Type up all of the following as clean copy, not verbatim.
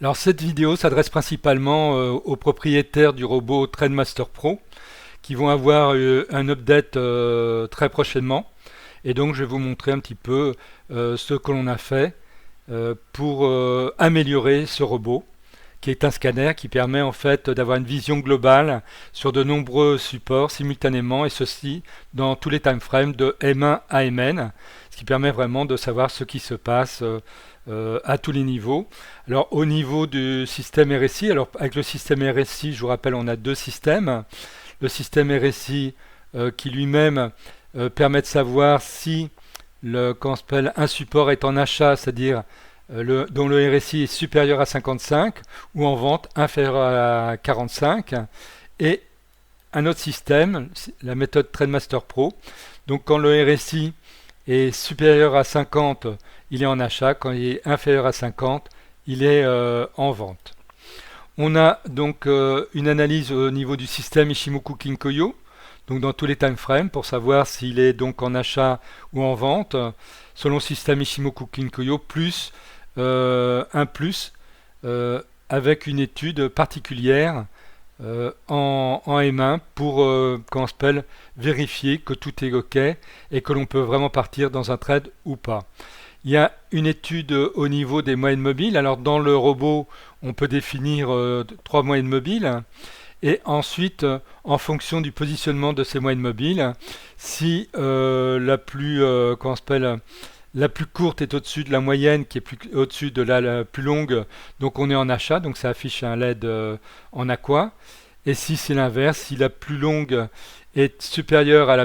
Alors cette vidéo s'adresse principalement aux propriétaires du robot TradeMaster Pro qui vont avoir un update très prochainement. Et donc je vais vous montrer un petit peu ce que l'on a fait pour améliorer ce robot, qui est un scanner qui permet en fait d'avoir une vision globale sur de nombreux supports simultanément, et ceci dans tous les timeframes de M1 à Mn, ce qui permet vraiment de savoir ce qui se passe à tous les niveaux. Alors au niveau du système RSI, alors avec le système RSI, je vous rappelle, on a deux systèmes. Le système RSI qui lui-même permet de savoir si un support est en achat, c'est-à-dire dont le RSI est supérieur à 55 ou en vente inférieur à 45, et un autre système, la méthode TradeMaster Pro. Donc quand le RSI est supérieur à 50, il est en achat. Quand il est inférieur à 50, il est en vente. On a donc une analyse au niveau du système Ishimoku Kinkoyo, donc dans tous les timeframes, pour savoir s'il est donc en achat ou en vente, selon le système Ishimoku Kinkoyo, plus un plus avec une étude particulière en M1 pour comment on s'appelle, vérifier que tout est OK et que l'on peut vraiment partir dans un trade ou pas. Il y a une étude au niveau des moyennes mobiles. Alors dans le robot, on peut définir trois moyennes mobiles. Et ensuite, en fonction du positionnement de ces moyennes mobiles, si comment on s'appelle, la plus courte est au-dessus de la moyenne, qui est au-dessus de la plus longue, donc on est en achat, donc ça affiche un LED en aqua. Et si c'est l'inverse, si la plus longue est supérieure à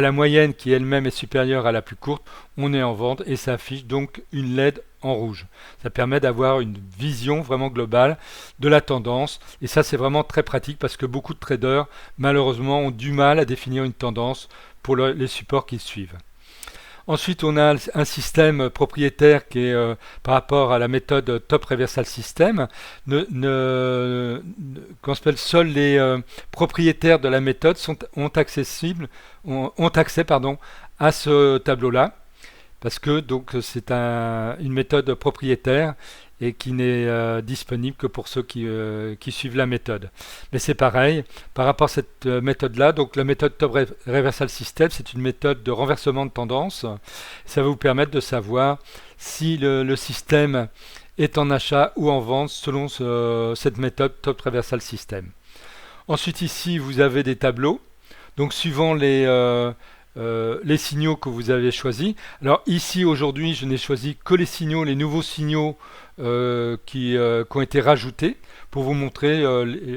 la moyenne, qui elle-même est supérieure à la plus courte, on est en vente, et ça affiche donc une LED en rouge. Ça permet d'avoir une vision vraiment globale de la tendance, et ça c'est vraiment très pratique parce que beaucoup de traders malheureusement ont du mal à définir une tendance pour les supports qui suivent. Ensuite, on a un système propriétaire qui est par rapport à la méthode Top Reversal System. Seuls les propriétaires de la méthode ont accès à ce tableau-là, parce que donc c'est une méthode propriétaire et qui n'est disponible que pour ceux qui suivent la méthode. Mais c'est pareil, par rapport à cette méthode-là, donc la méthode Top Reversal System, c'est une méthode de renversement de tendance. Ça va vous permettre de savoir si le système est en achat ou en vente selon cette méthode Top Reversal System. Ensuite ici, vous avez des tableaux, donc suivant les signaux que vous avez choisis. Alors ici aujourd'hui je n'ai choisi que les nouveaux signaux qui ont été rajoutés pour vous montrer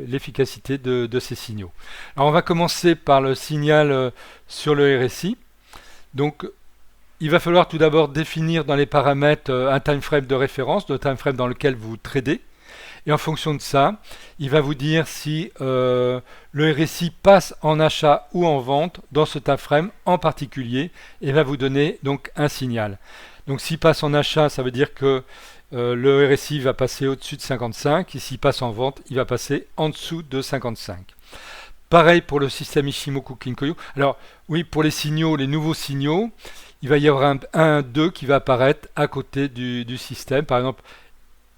l'efficacité de ces signaux. Alors on va commencer par le signal sur le RSI. Donc il va falloir tout d'abord définir dans les paramètres un time frame de référence, le time frame dans lequel vous tradez. Et en fonction de ça, il va vous dire si le RSI passe en achat ou en vente dans ce time frame en particulier, et va vous donner donc un signal. Donc s'il passe en achat, ça veut dire que le RSI va passer au-dessus de 55, et s'il passe en vente, il va passer en dessous de 55. Pareil pour le système Ishimoku Kinkoyo. Alors oui, pour les signaux, les nouveaux signaux, il va y avoir un 2 qui va apparaître à côté du système. Par exemple,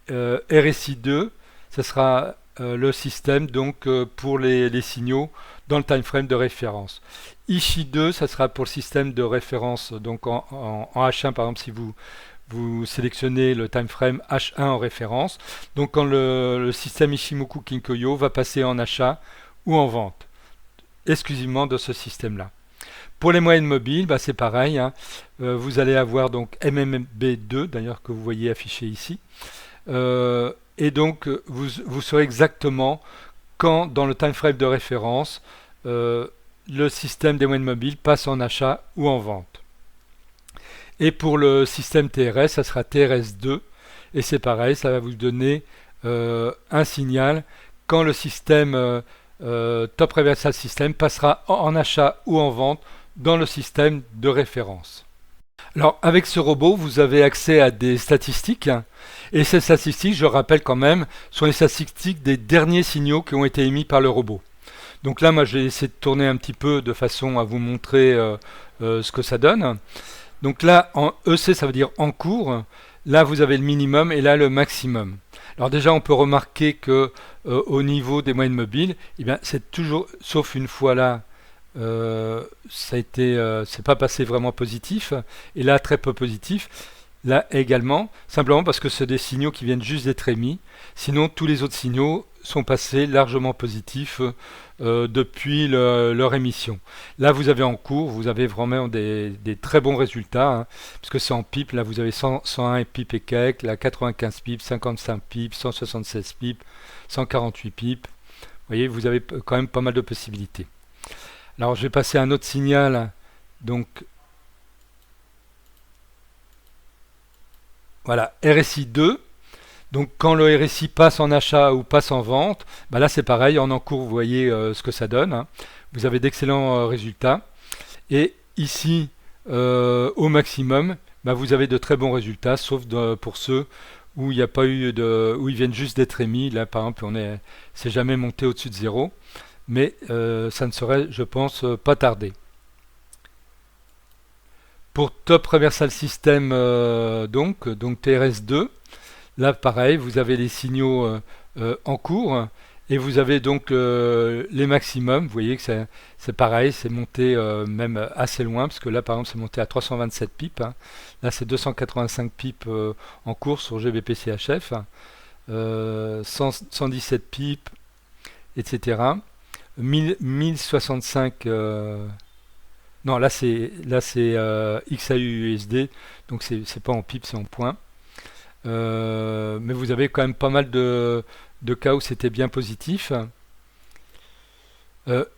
RSI2, ce sera le système donc pour les signaux dans le time frame de référence. Ishi2, ça sera pour le système de référence donc en H1, par exemple, si vous sélectionnez le time frame H1 en référence, donc quand le système Ishimoku Kinkoyo va passer en achat ou en vente, exclusivement de ce système-là. Pour les moyennes mobiles, c'est pareil, hein. Vous allez avoir donc MMB2, d'ailleurs que vous voyez affiché ici. Et donc vous saurez exactement quand dans le time frame de référence le système des moyennes mobiles passe en achat ou en vente. Et pour le système TRS, ça sera TRS2, et c'est pareil, ça va vous donner un signal quand le système Top Reversal System passera en achat ou en vente dans le système de référence. Alors avec ce robot, vous avez accès à des statistiques, et ces statistiques, je rappelle quand même, sont les statistiques des derniers signaux qui ont été émis par le robot. Donc là, moi, j'ai essayé de tourner un petit peu de façon à vous montrer ce que ça donne. Donc là, en EC, ça veut dire en cours. Là, vous avez le minimum et là, le maximum. Alors déjà, on peut remarquer que au niveau des moyennes mobiles, eh bien, c'est toujours, sauf une fois là, c'est pas passé vraiment positif, et là très peu positif. Là également, simplement parce que c'est des signaux qui viennent juste d'être émis. Sinon, tous les autres signaux sont passés largement positifs depuis leur émission. Là, vous avez en cours, vous avez vraiment des très bons résultats, hein, parce que c'est en pips. Là, vous avez 101 pips et quelques, là 95 pips, 55 pips, 176 pips, 148 pips. Vous voyez, vous avez quand même pas mal de possibilités. Alors, je vais passer à un autre signal. Donc, voilà, RSI 2. Donc quand le RSI passe en achat ou passe en vente, bah là c'est pareil, en encours vous voyez ce que ça donne, hein. Vous avez d'excellents résultats. Et ici, au maximum, bah vous avez de très bons résultats, sauf pour ceux où il n'y a pas eu où ils viennent juste d'être émis. Là par exemple, c'est jamais monté au-dessus de zéro, mais ça ne serait, je pense, pas tardé. Pour Top Reversal System, donc TRS2, là, pareil, vous avez les signaux en cours et vous avez donc les maximums. Vous voyez que c'est pareil, c'est monté même assez loin parce que là, par exemple, c'est monté à 327 pips, hein. Là, c'est 285 pips en cours sur GBP-CHF, 117 pips, etc. 1065. Non, là c'est XAUUSD, donc c'est pas en pips, c'est en points. Mais vous avez quand même pas mal de cas où c'était bien positif.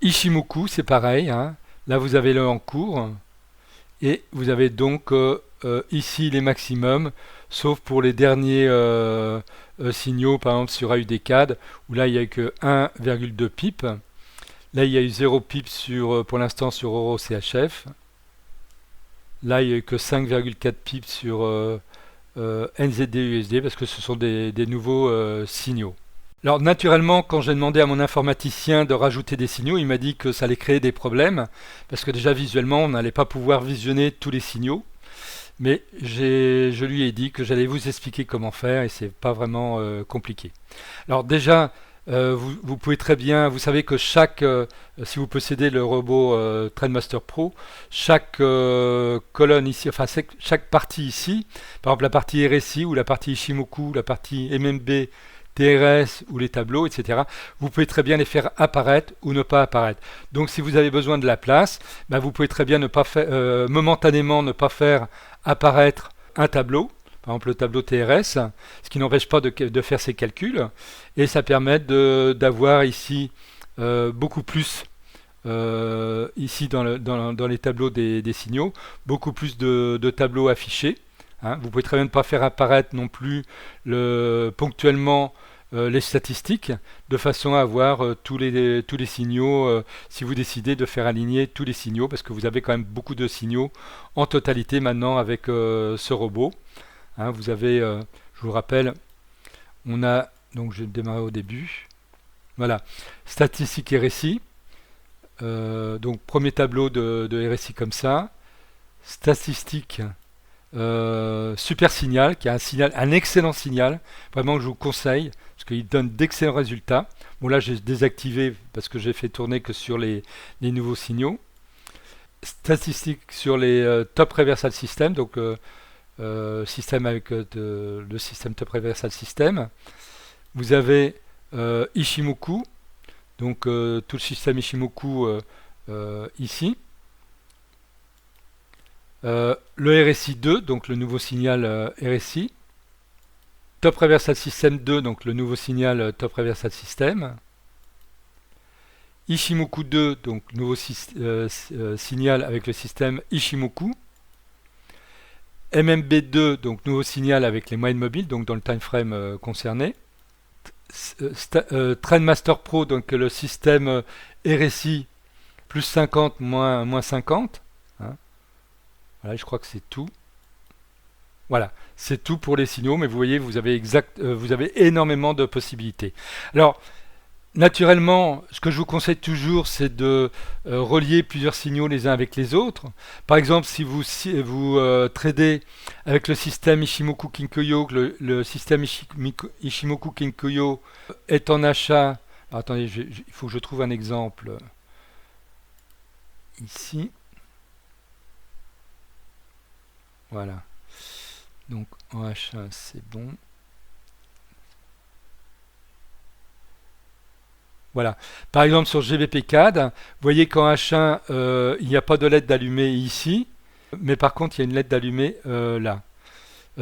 Ishimoku, c'est pareil, hein. Là, vous avez le en cours. Et vous avez donc ici les maximums, sauf pour les derniers signaux, par exemple sur AUDCAD, où là, il n'y a eu que 1,2 pip. Là, il y a eu 0 pip pour l'instant sur EuroCHF. Là, il n'y a eu que 5,4 pips sur NZD-USD parce que ce sont des nouveaux signaux. Alors naturellement, quand j'ai demandé à mon informaticien de rajouter des signaux, il m'a dit que ça allait créer des problèmes parce que déjà visuellement, on n'allait pas pouvoir visionner tous les signaux. Mais je lui ai dit que j'allais vous expliquer comment faire et c'est pas vraiment compliqué. Alors déjà, vous pouvez très bien, vous savez que si vous possédez le robot TradeMaster Pro, chaque colonne ici, enfin chaque partie ici, par exemple la partie RSI ou la partie Ishimoku, la partie MMB, TRS ou les tableaux, etc., vous pouvez très bien les faire apparaître ou ne pas apparaître. Donc si vous avez besoin de la place, ben, vous pouvez très bien ne pas faire, momentanément ne pas faire apparaître un tableau, par exemple le tableau TRS, ce qui n'empêche pas de faire ces calculs, et ça permet d'avoir ici beaucoup plus, ici dans les tableaux des signaux, beaucoup plus de tableaux affichés, hein. Vous pouvez très bien ne pas faire apparaître non plus ponctuellement les statistiques, de façon à avoir tous les signaux, si vous décidez de faire aligner tous les signaux, parce que vous avez quand même beaucoup de signaux en totalité maintenant avec ce robot. Hein, vous avez, je vous rappelle, on a, donc je vais démarrer au début, voilà, statistiques RSI, donc premier tableau de RSI comme ça, statistiques Super Signal, qui est un excellent signal, vraiment que je vous conseille, parce qu'il donne d'excellents résultats. Bon là j'ai désactivé parce que j'ai fait tourner que sur les nouveaux signaux. Statistiques sur les Top Reversal System, donc système avec le système Top Reversal System. Vous avez Ishimoku, donc tout le système Ishimoku ici. Le RSI 2, donc le nouveau signal RSI. Top Reversal System 2, donc le nouveau signal Top Reversal System. Ishimoku 2, donc nouveau signal avec le système Ishimoku. MMB2, donc nouveau signal avec les moyennes mobiles, donc dans le time frame concerné. TradeMaster Pro, donc le système RSI plus 50 moins 50. Hein. Voilà, je crois que c'est tout. Voilà, c'est tout pour les signaux, mais vous voyez, vous avez énormément de possibilités. Alors, Naturellement, ce que je vous conseille toujours, c'est de relier plusieurs signaux les uns avec les autres. Par exemple, si vous tradez avec le système Ishimoku Kinkoyo, que le système Ishimoku Kinkoyo est en achat. Alors, attendez, il faut que je trouve un exemple ici. Voilà. Donc en achat, c'est bon. Voilà. Par exemple, sur GBP CAD, vous voyez qu'en H1, il n'y a pas de LED d'allumé ici, mais par contre, il y a une LED d'allumé là.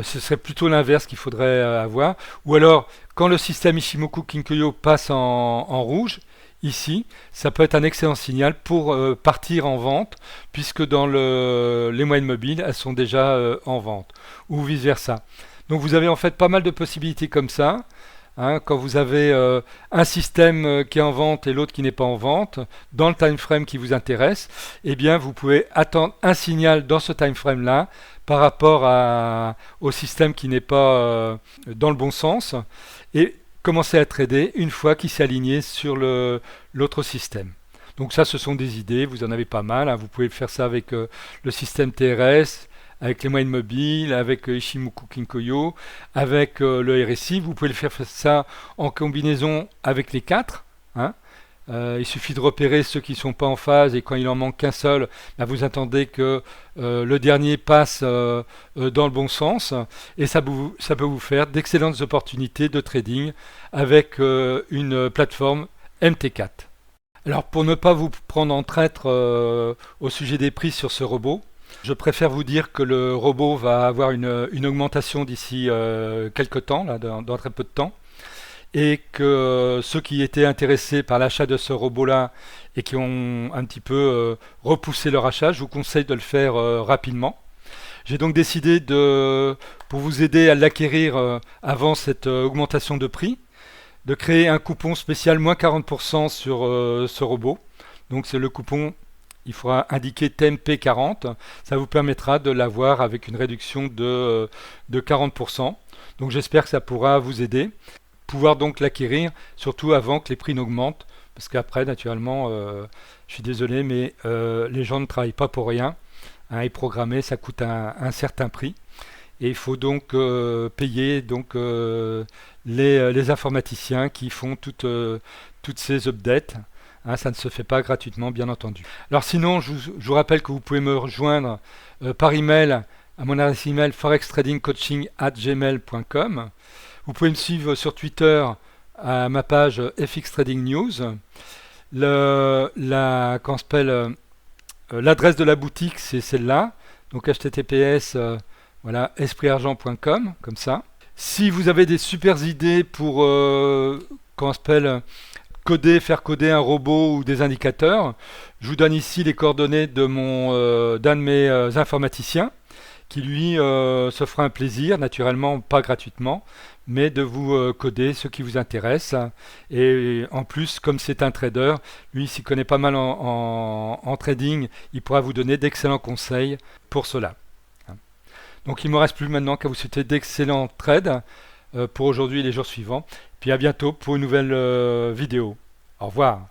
Ce serait plutôt l'inverse qu'il faudrait avoir. Ou alors, quand le système Ishimoku Kinkoyo passe en rouge, ici, ça peut être un excellent signal pour partir en vente, puisque dans les moyennes mobiles, elles sont déjà en vente, ou vice-versa. Donc vous avez en fait pas mal de possibilités comme ça. Hein, quand vous avez un système qui est en vente et l'autre qui n'est pas en vente, dans le time frame qui vous intéresse, eh bien vous pouvez attendre un signal dans ce time frame là par rapport au système qui n'est pas dans le bon sens et commencer à trader une fois qu'il s'est aligné sur l'autre système. Donc ça, ce sont des idées, vous en avez pas mal. Hein. Vous pouvez faire ça avec le système TRS, avec les moyennes mobiles, avec Ishimoku Kinkoyo, avec le RSI. Vous pouvez le faire ça en combinaison avec les quatre. Hein. Il suffit de repérer ceux qui ne sont pas en phase et quand il en manque qu'un seul, bah, vous attendez que le dernier passe dans le bon sens et ça peut vous faire d'excellentes opportunités de trading avec une plateforme MT4. Alors pour ne pas vous prendre en traître au sujet des prix sur ce robot, je préfère vous dire que le robot va avoir une augmentation d'ici quelques temps, là, dans très peu de temps, et que ceux qui étaient intéressés par l'achat de ce robot-là et qui ont un petit peu repoussé leur achat, je vous conseille de le faire rapidement. J'ai donc décidé pour vous aider à l'acquérir avant cette augmentation de prix, de créer un coupon spécial moins 40% sur ce robot. Donc c'est le coupon, il faudra indiquer TMP40. Ça vous permettra de l'avoir avec une réduction de 40%. Donc j'espère que ça pourra vous aider. Pouvoir donc l'acquérir, surtout avant que les prix n'augmentent. Parce qu'après, naturellement, je suis désolé, mais les gens ne travaillent pas pour rien. Hein, et programmer, ça coûte un certain prix. Et il faut donc payer donc, les informaticiens qui font toutes ces updates. Hein, ça ne se fait pas gratuitement, bien entendu. Alors sinon, je vous rappelle que vous pouvez me rejoindre par email à mon adresse email forextradingcoaching@gmail.com. Vous pouvez me suivre sur Twitter à ma page FX Trading News. L'adresse de la boutique, c'est celle-là. Donc https voilà, espritargent.com, comme ça. Si vous avez des super idées pour faire coder un robot ou des indicateurs, je vous donne ici les coordonnées d'un de mes informaticiens qui lui se fera un plaisir, naturellement pas gratuitement, mais de vous coder ce qui vous intéresse. Et en plus, comme c'est un trader, lui il s'y connaît pas mal en trading, il pourra vous donner d'excellents conseils pour cela. Donc il ne me reste plus maintenant qu'à vous souhaiter d'excellents trades pour aujourd'hui et les jours suivants. Puis à bientôt pour une nouvelle vidéo. Au revoir.